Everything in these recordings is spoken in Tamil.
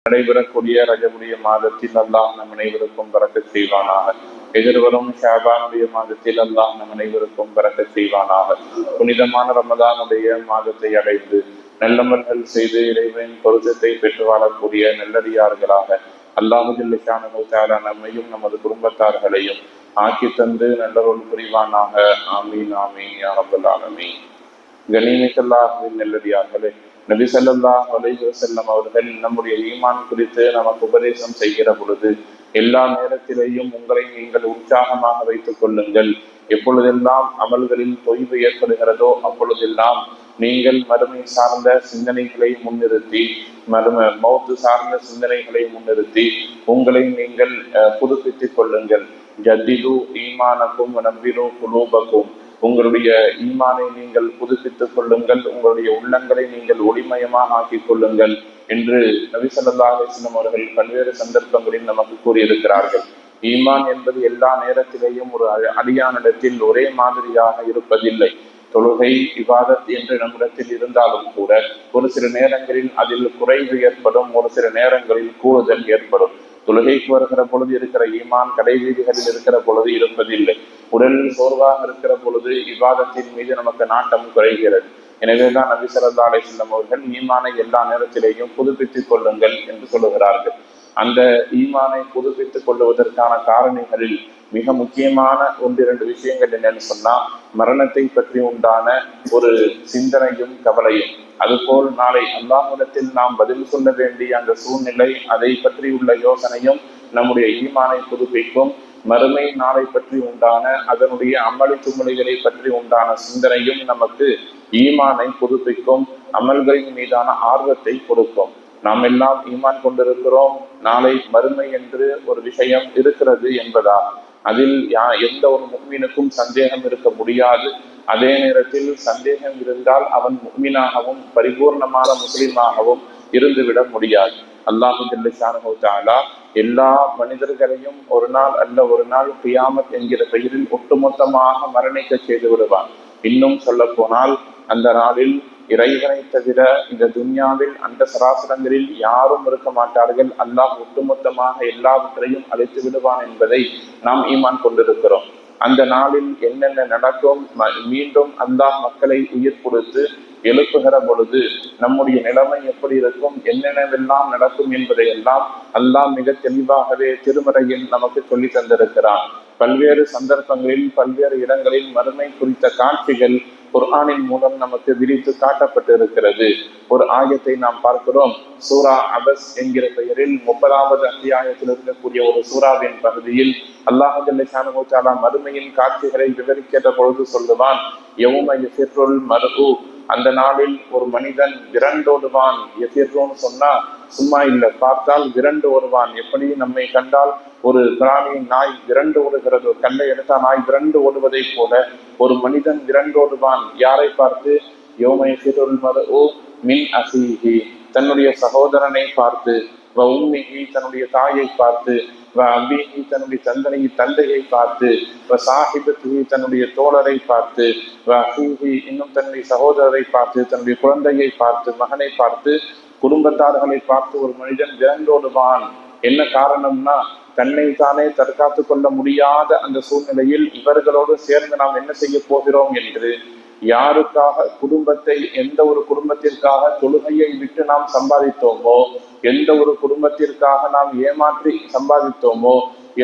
நடைபெறக்கூடிய ரஜபுடைய மாதத்தில் அல்லாஹ் நம் அனைவருக்கும் பரக்கத் செய்வானாக. எதிர்வரும் ஷாபானுடைய மாதத்தில் அல்லாஹ் நம் அனைவருக்கும் பரக்கத் செய்வானாக. புனிதமான ரமதானுடைய மாதத்தை அடைந்து நல்லமல்கள் செய்து இறைவன் பொருத்தத்தை பெற்று வாழக்கூடிய நல்லடியார்களாக அல்லாஹு ஜல்ல ஷானஹு தஆலா நம்மையும் நமது குடும்பத்தார்களையும் ஆக்கி தந்து நல்லருள் புரிவானாக. ஆமீன் ஆமீன் யா ரப்பல் ஆலமீன். கனிமிக்கல்லாஹ்வின் நல்லடியார்களே, நபி ஸல்லல்லாஹு அலைஹி வஸல்லம் அவர்கள் நம்முடைய ஈமான் குறித்து நமக்கு உபதேசம் செய்கிற பொழுது எல்லா நேரத்திலேயும் உங்களை நீங்கள் உற்சாகமாக வைத்துக் கொள்ளுங்கள். எப்பொழுதெல்லாம் அமல்களில் தொய்வு ஏற்படுகிறதோ அப்பொழுதெல்லாம் நீங்கள் மறுமை சார்ந்த சிந்தனைகளை முன்னிறுத்தி மௌத்து சார்ந்த சிந்தனைகளை முன்னிறுத்தி உங்களை நீங்கள் புதுப்பித்துக் கொள்ளுங்கள். ஜத்திது ஈமானக்கும் நம்பிரு குலூபக்கும், உங்களுடைய ஈமானை நீங்கள் புதுப்பித்துக் கொள்ளுங்கள், உங்களுடைய உள்ளங்களை நீங்கள் ஒளிமயமாக ஆக்கிக் கொள்ளுங்கள் என்று நபி ஸல்லல்லாஹு அலைஹி வஸல்லம் அவர்கள் பல்வேறு சந்தர்ப்பங்களில் நமக்கு கூறியிருக்கிறார்கள். ஈமான் என்பது எல்லா நேரத்திலேயும் ஒரு அடியானிடத்தில் ஒரே மாதிரியாக இருப்பதில்லை. தொழுகை இபாதத் என்று நம்மிடத்தில் இருந்தாலும் கூட ஒரு சில நேரங்களில் அதில் குறைவு ஏற்படும், ஒரு சில நேரங்களில் கூடுதல் ஏற்படும். தொழுகைக்கு வருகிற பொழுது இருக்கிற ஈமான் கடைவீதிகளில் இருக்கிற பொழுது இருப்பதில்லை. உடலில் சோர்வாக இருக்கிற பொழுது இபாதத்தின் மீது நமக்கு நாட்டம் குறைகிறது. எனவேதான் நபி ஸல்லல்லாஹு அலைஹி வஸல்லம் அவர்கள் ஈமானை எல்லா நேரத்திலேயும் புதுப்பித்துக் கொள்ளுங்கள் என்று சொல்லுகிறார்கள். அந்த ஈமானை புதுப்பித்துக் கொள்வதற்கான காரணிகளில் மிக முக்கியமான 1-2 விஷயங்கள் என்னன்னு சொன்னா, மரணத்தை பற்றி உண்டான ஒரு சிந்தனையும் கவலையும், அதுபோல் நாளை அல்லாஹ்விடத்தில் நாம் பதில் சொல்ல வேண்டிய அந்த சூழ்நிலை, அதை பற்றி உள்ள யோசனையும் நம்முடைய ஈமானை புதுப்பிக்கும். மறுமை நாளை பற்றி உண்டான அதனுடைய அமளி தும்மலிகளை பற்றி உண்டான சிந்தனையும் நமக்கு ஈமானை புதுப்பிக்கும், அமல்களின் மீதான ஆர்வத்தை கொடுக்கும். நாம் எல்லாம் ஈமான் கொண்டிருக்கிறோம், நாளை மறுமை என்று ஒரு விஷயம் இருக்கிறது என்பதா அதில் எந்த ஒரு முஃமினுக்கும் சந்தேகம் இருக்க முடியாது. அதே நேரத்தில் சந்தேகம் இருந்தால் அவன் முஃமினாகவும் பரிபூர்ணமான முஸ்லிமாகவும் இருந்துவிட முடியாது. அல்லாஹு ஜல்ல ஷானஹு தஆலா எல்லா மனிதர்களையும் ஒரு நாள் அல்ல ஒரு நாள் கியாமத் என்கிற பெயரில் ஒட்டுமொத்தமாக மரணிக்க செய்து விடுவான். இன்னும் சொல்ல போனால் அந்த நாளில் இறைவனை தவிர இந்த துன்யாவில் அந்த சராசரங்களில் யாரும் இருக்க மாட்டார்கள். அல்லாஹ் ஒட்டுமொத்தமாக எல்லாவற்றையும் அழைத்து விடுவான் என்பதை நாம் ஈமான் கொண்டிருக்கிறோம். அந்த நாளில் என்னென்ன நடக்கும், மீண்டும் அல்லாஹ் மக்களை உயிர் கொடுத்து எழுப்புகிற பொழுது நம்முடைய நிலைமை எப்படி இருக்கும், என்னென்னவெல்லாம் நடக்கும் என்பதை எல்லாம் அல்லாஹ் மிக தெளிவாகவே திருமறையில் நமக்கு சொல்லி தந்திருக்கிறான். பல்வேறு சந்தர்ப்பங்களில் பல்வேறு இடங்களில் மறுமை குறித்த காட்சிகள் குர்ஆனின் மூலம் நமக்கு விரித்து காட்டப்பட்டு இருக்கிறது. ஒரு ஆயத்தை நாம் பார்க்கிறோம். சூரா அபஸ் என்கிற பெயரில் 30வது அத்தியாயத்தில் இருக்கக்கூடிய ஒரு சூறாவின் பகுதியில் அல்லாஹ் ஜல்ல ஷானஹு தஆலா மறுமையின் காட்சிகளை விவரிக்கிற பொழுது சொல்லுவான், யௌம யஃபிருல் மர்உ, அந்த நாளில் ஒரு மனிதன் விரண்டோடுவான். எஃபிர்ரோன்னு சொன்னா சும்மா இல்லை, பார்த்தால் விரண்டு ஓடுவான். எப்படி நம்மை கண்டால் ஒரு பிராணி நாய் விரண்டு ஓடுகிறது, கல்லை எடுத்தா நாய் விரண்டு ஓடுவதை போல ஒரு மனிதன் விரண்டோடுவான். யாரை பார்த்து? யௌம யஃபிருல் மர்உ மின் அஸீஹி, தன்னுடைய சகோதரனை பார்த்து, வ உம்மிஹி, தன்னுடைய தாயை பார்த்து, வ அபீஹி, தன்னுடைய தந்தையை பார்த்து, வ சாஹிபத்திஹி, தன்னுடைய தோழரை பார்த்து, வ அஹீஹி, இன்னும் தன்னுடைய சகோதரரை பார்த்து, தன்னுடைய குழந்தையை பார்த்து, மகனை பார்த்து, குடும்பத்தார்களை பார்த்து ஒரு மனிதன் விரண்டோடுவான். என்ன காரணம்னா, தன்னை தானே தற்காத்து கொள்ள முடியாத அந்த சூழ்நிலையில் இவர்களோடு சேர்ந்து நாம் என்ன செய்ய போகிறோம் என்று, யாருக்காக குடும்பத்தை, எந்த ஒரு குடும்பத்திற்காக தொழுகையை விட்டு நாம் சம்பாதித்தோமோ, எந்த ஒரு குடும்பத்திற்காக நாம் ஏமாற்றி சம்பாதித்தோமோ,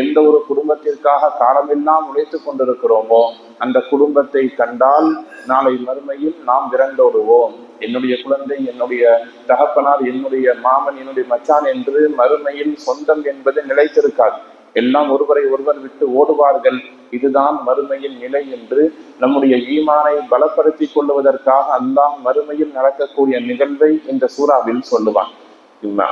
எந்த ஒரு குடும்பத்திற்காக காலமெல்லாம் உழைத்துக் கொண்டிருக்கிறோமோ, அந்த குடும்பத்தை கண்டால் நாளை மறுமையில் நாம் விரண்டோடுவோம். என்னுடைய குழந்தை, என்னுடைய தகப்பனார், என்னுடைய மாமன், என்னுடைய மச்சான் என்று மறுமையில் சொந்தம் என்பது நிலைத்திருக்காது. எல்லாம் ஒருவரை ஒருவர் விட்டு ஓடுவார்கள். இதுதான் மறுமையின் நிலை என்று நம்முடைய ஈமானை பலப்படுத்தி கொள்வதற்காக அல்லாஹ் மறுமையில் நடக்கக்கூடிய நிகழ்வை இந்த சூறாவில் சொல்லுவான்.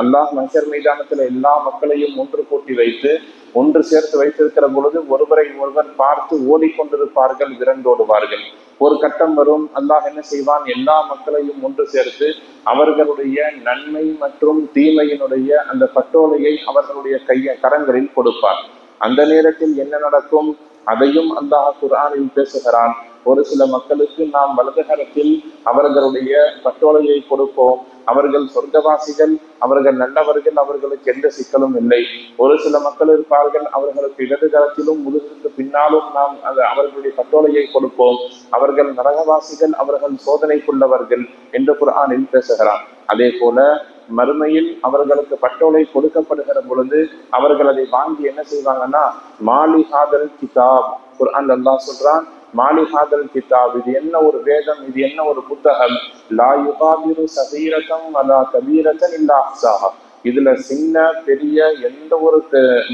அல்லாஹ் மஹ்ஷர் மைதானத்துல எல்லா மக்களையும் ஒன்று கூட்டி வைத்து ஒன்று சேர்த்து வைத்திருக்கிற பொழுது ஒருவரை ஒருவர் பார்த்து ஓடிக்கொண்டிருப்பார்கள், விரண்டோடுவார்கள். ஒரு கட்டம் வரும், அல்லாஹ் என்ன செய்வான், எல்லா மக்களையும் ஒன்று சேர்த்து அவர்களுடைய நன்மை மற்றும் தீமையினுடைய அந்த பட்டோலையை அவர்களுடைய கரங்களில் கொடுப்பார். அந்த நேரத்தில் என்ன நடக்கும், அதையும் அல்லாஹ் குர்ஆனில் பேசுகிறான். ஒரு சில மக்களுக்கு நாம் வலது கரத்தில் அவர்களுடைய பட்டோலையை கொடுப்போம், அவர்கள் சொர்க்கவாசிகள், அவர்கள் நல்லவர்கள், அவர்களுக்கு எந்த சிக்கலும் இல்லை. ஒரு சில மக்கள் இருப்பார்கள், அவர்களுக்கு இடது கரத்திலும் முதுகுக்கு பின்னாலும் நாம் அவர்களுடைய பட்டோலையை கொடுப்போம், அவர்கள் நரகவாசிகள், அவர்கள் சோதனைக்குள்ளவர்கள் என்று குர்ஆனில் பேசுகிறார். அதே போல மறுமையில் அவர்களுக்கு பட்டோலை கொடுக்கப்படுகிற பொழுது அவர்கள் அதை வாங்கி என்ன செய்வாங்கன்னா, மாலிஹாதல் கிதாப், குர்ஆன் அல்லாஹ் சொல்றான், மாலிஹாதல் கிதாப், இது என்ன ஒரு வேதம், இது என்ன ஒரு புத்தகம், லா யுகாதிரு சகீரதம் வலா கபீரதன் இல்லா அஹ்ஸாஹா, இதுல சின்ன பெரிய எந்த ஒரு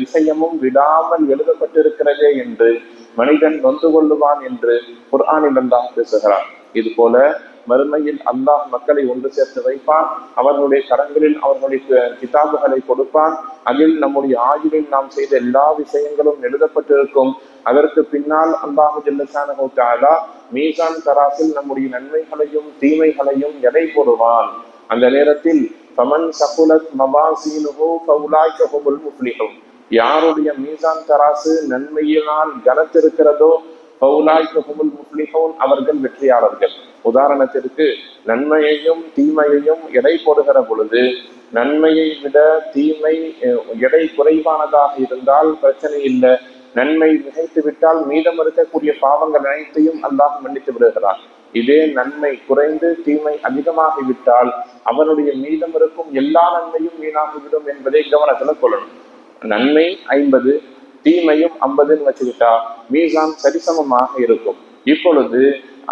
விஷயமும் விடாமல் எழுதப்பட்டிருக்கிறதே என்று மனிதன் நொந்து கொள்ளுவான் என்று குர்ஆனில் அல்லாஹ் பேசுகிறான். இது போல மறுமையில் அல்லாஹ் மக்களை ஒன்று சேர்த்து வைப்பான், அவர்களுடைய கரங்களில் அவர்களுடைய கிதாபுகளை கொடுப்பான், அதில் நம்முடைய ஆயுளில் நாம் செய்த எல்லா விஷயங்களும் எழுதப்பட்டிருக்கும். அதற்கு பின்னால் அல்லாஹு ஜல்லஷானஹு தஆலா மீசான் தராசில் நம்முடைய நன்மைகளையும் தீமைகளையும் எடை போடுவான். அந்த நேரத்தில் ஃபமன் சகுலத் மவாசீனுஹு ஃபஉலாயிக ஹுமுல் முஃப்லிஹூன், யாருடைய மீசான் தராசு நன்மையினால் கனத்திருக்கிறதோ ஃபஉலாயிக ஹுமுல் முஃப்லிஹூன், அவர்கள் வெற்றியாளர்கள். உதாரணத்திற்கு நன்மையையும் தீமையையும் எடை போடுகிற பொழுது நன்மையை விட தீமை எடை குறைவானதாக இருந்தால் பிரச்சனை இல்லை, நன்மை மிகைத்து விட்டால் மீதம் இருக்கக்கூடிய பாவங்கள் அனைத்தையும் அல்லாஹ் மன்னித்து விடுகிறார். இதே நன்மை குறைந்து தீமை அதிகமாகிவிட்டால் அவனுடைய மீதம் இருக்கும் எல்லா நன்மையும் வீணாகிவிடும் என்பதை கவனத்துல கொள்ளணும். நன்மை 50 தீமையும் 50 வச்சுக்கிட்டா மீசான் சரிசமமாக இருக்கும். இப்பொழுது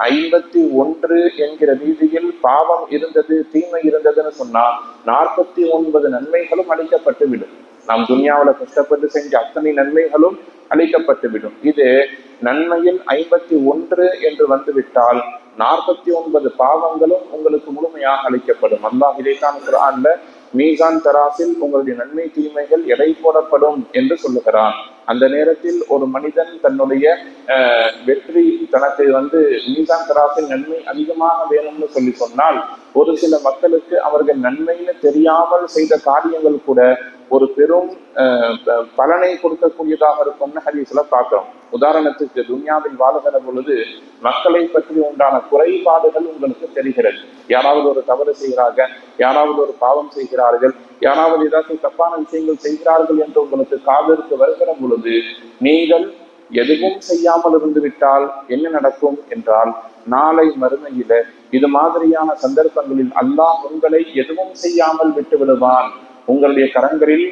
51 என்கிற ரீதியில் பாவம் இருந்தது, தீமை இருந்ததுன்னு சொன்னா 49 நன்மைகளும் அளிக்கப்பட்டு விடும். நாம் துன்யாவில கஷ்டப்பட்டு செஞ்ச அத்தனை நன்மைகளும் அளிக்கப்பட்டு விடும். இது நன்மையில் 51 என்று வந்துவிட்டால் 49 பாவங்களும் உங்களுக்கு முழுமையாக அளிக்கப்படும். அல்லாஹ் இதைத்தான் குர்ஆன்ல மீசான் தராசில் உங்களுடைய நன்மை தீமைகள் எடை போடப்படும் என்று சொல்லுகிறான். அந்த நேரத்தில் ஒரு மனிதன் தன்னுடைய வெற்றி தனக்கு மீசான் தராசில் நன்மை அதிகமாக வேணும்னு சொல்லி சொன்னால், ஒரு சில மக்களுக்கு அவர்கள் நன்மைன்னு தெரியாமல் செய்த காரியங்கள் கூட ஒரு பெரும் பலனை கொடுக்கக்கூடியதாக இருக்கும்னு ஹதீஸ்ல பார்க்கிறோம். உதாரணத்துக்கு துன்யாவில் வாழுகிற பொழுது மக்களை பற்றி உண்டான குறைபாடுகள் உங்களுக்கு தெரிகிறது. யாராவது ஒரு தவறு செய்கிறாங்க, யாராவது ஒரு பாவம் செய்கிறார்கள், யாராவது ஏதாவது தப்பான விஷயங்கள் செய்கிறார்கள் என்று உங்களுக்கு காதிற்கு வருகிற பொழுது நீங்கள் எதுவும் செய்யாமல் இருந்து விட்டால் என்ன நடக்கும் என்றால், நாளை மறுமையில இது மாதிரியான சந்தர்ப்பங்களில் அல்லாஹ் உங்களை எதுவும் செய்யாமல் விட்டு விடுவான். உங்களுடைய கரங்களில்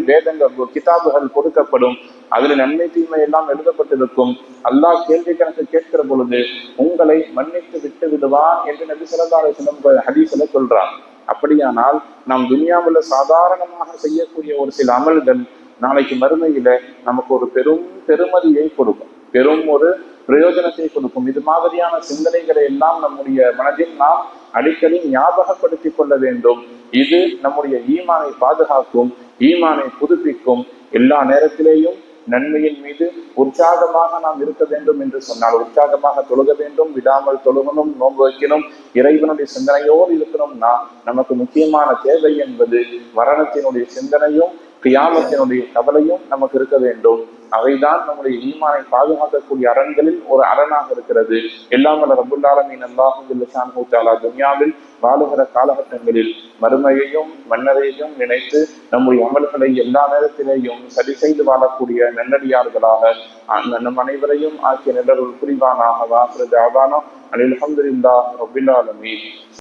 வேதங்கள் கிதாபுகள் கொடுக்கப்படும், அதுல நன்மை தீமை எல்லாம் எழுதப்பட்டிருக்கும். அல்லாஹ் கேள்வி கணக்கு கேட்கிற பொழுது உங்களை மன்னித்து விட்டு விடுவான் என்று நபி ஸல்லல்லாஹு அலைஹி வஸல்லம் ஹதீஸ்ல சொல்றான். அப்படியானால் நாம் துன்யாவுல சாதாரணமாக செய்யக்கூடிய ஒரு சில அமல்கள் நாளைக்கு மறுமையில நமக்கு ஒரு பெரும் பெருமதியை கொடுக்கும், பெரும் ஒரு பிரயோஜனத்தை கொடுக்கும். இது மாதிரியான சிந்தனைகளை எல்லாம் நம்முடைய மனதில் நாம் அடிக்கடி ஞாபகப்படுத்திக் கொள்ள வேண்டும். இது நம்முடைய ஈமானை பாதுகாக்கும், ஈமானை புதுப்பிக்கும். எல்லா நேரத்திலேயும் நன்மையின் மீது உற்சாகமாக நாம் இருக்க வேண்டும் என்று சொன்னால் உற்சாகமாக தொழுக வேண்டும், விடாமல் தொழுகணும், நோன்பு வைக்கணும், இறைவனுடைய சிந்தனையோடு இருக்கணும்னா நமக்கு முக்கியமான தேவை என்பது மரணத்தினுடைய சிந்தனையும் கியாமத்தினுடைய கவலையும் நமக்கு இருக்க வேண்டும். அவைதான் நம்முடைய ஈமானை பாதுகாக்கக்கூடிய அரண்களில் ஒரு அரணாக இருக்கிறது. எல்லாம் வல்ல ரப்புல் ஆலமீன் அல்லாஹ் ஜல்லஷானஹு தஆலா துன்யாவில் வாழுகிற காலகட்டங்களில் மறுமையையும் மன்னரையும் நினைத்து நம்முடைய அமல்களை எல்லா நேரத்திலேயும் சரி செய்து வாழக்கூடிய நல்லடியார்களாக நம் அனைவரையும் ஆக்கிய நிலருள் புரிவானாக. வாஹிரு தஅவானா அனில் ஹம்துலில்லாஹி ரப்பில் ஆலமீன்.